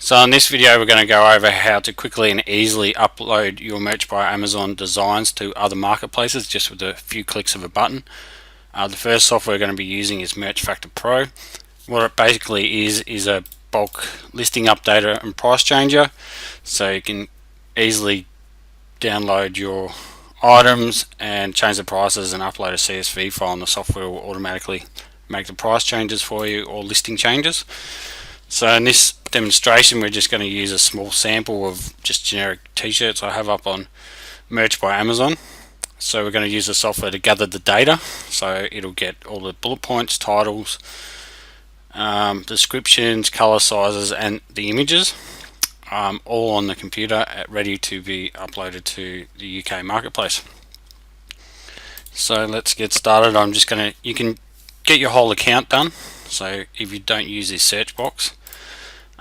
So in this video we're going to go over how to quickly and easily upload your Merch by Amazon designs to other marketplaces just with a few clicks of a button. The first software we're going to be using is Merch Factor Pro. What it basically is a bulk listing updater and price changer, so you can easily download your items and change the prices and upload a CSV file, and the software will automatically make the price changes for you or listing changes. So in this demonstration we're just going to use a small sample of just generic t-shirts I have up on Merch by Amazon. So we're going to use the software to gather the data, so it'll get all the bullet points, titles, descriptions, color sizes and the images, all on the computer ready to be uploaded to the UK marketplace. So let's get started. You can get your whole account done, so if you don't use this search box,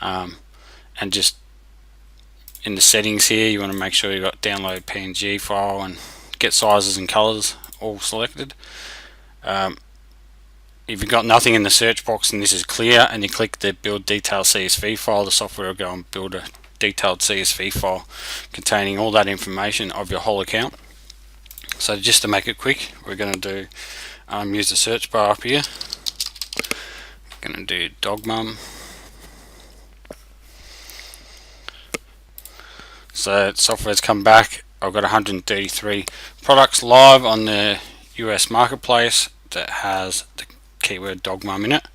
and just in the settings here you want to make sure you've got download PNG file and get sizes and colors all selected. If you've got nothing in the search box and this is clear and you click the build detailed CSV file, the software will go and build a detailed CSV file containing all that information of your whole account. So just to make it quick, we're going to do use the search bar up here. I'm going to do dog mum. So software's come back. I've got 133 products live on the US marketplace that has the keyword dog mum in it.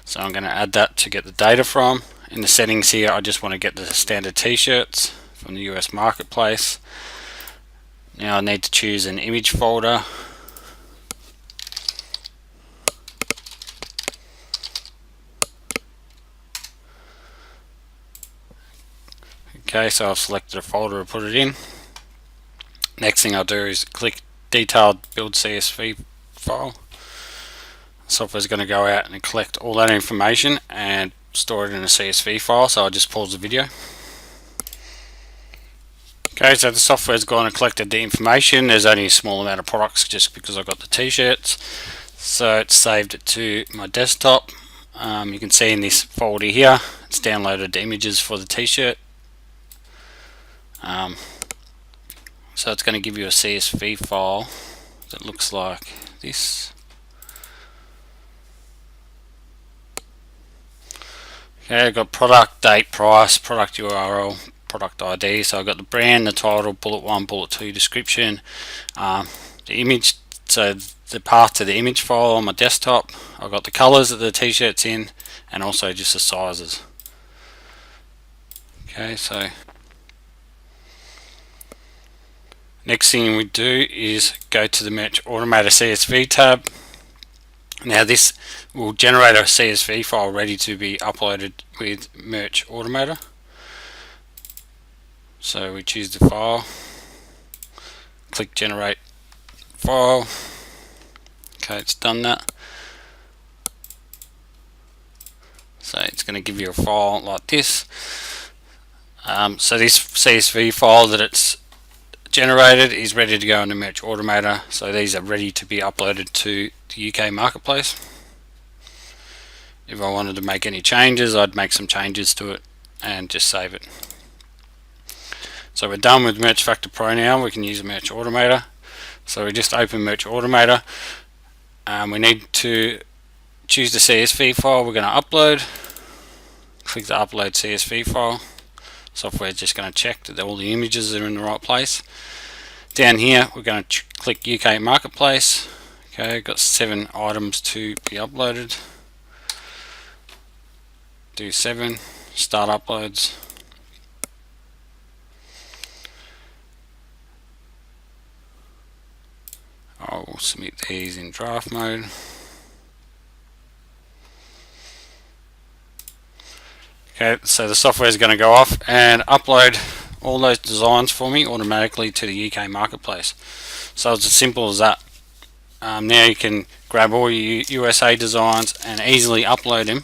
So I'm going to add that to get the data from. In the settings here I just want to get the standard t-shirts from the US marketplace. Now I need to choose an image folder. Okay, so I've selected a folder and put it in. Next thing I'll do is click detailed build CSV file. Software is going to go out and collect all that information and store it in a CSV file, so I'll just pause the video. Okay, so the software's gone and collected the information. There's only a small amount of products just because I've got the t-shirts, so it's saved it to my desktop. You can see in this folder here it's downloaded the images for the t-shirt. So it's going to give you a CSV file that looks like this. Okay, I've got product, date, price, product URL, product ID. So I've got the brand, the title, bullet 1, bullet 2 description, the image, so the path to the image file on my desktop. I've got the colors that the t-shirt's in and also just the sizes. Okay, so next thing we do is go to the Merch Automator CSV tab. Now this will generate a CSV file ready to be uploaded with Merch Automator. So we choose the file, click generate file. Okay, it's done that. So it's going to give you a file like this. So this CSV file that it's generated is ready to go into Merch Automator, so these are ready to be uploaded to the UK marketplace. If I wanted to make any changes, I'd make some changes to it and just save it. So we're done with Merch Factor Pro now. We can use Merch Automator. So we just open Merch Automator. We need to choose the CSV file we're going to upload. Click the upload CSV file. Software is just going to check that all the images are in the right place. Down here we're going to click UK Marketplace. Okay, got 7 items to be uploaded. Do 7, start uploads. I will submit these in draft mode. Okay, so the software is going to go off and upload all those designs for me automatically to the UK marketplace. So it's as simple as that. Now you can grab all your USA designs and easily upload them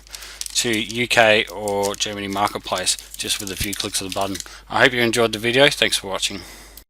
to UK or Germany marketplace just with a few clicks of the button. I hope you enjoyed the video. Thanks for watching.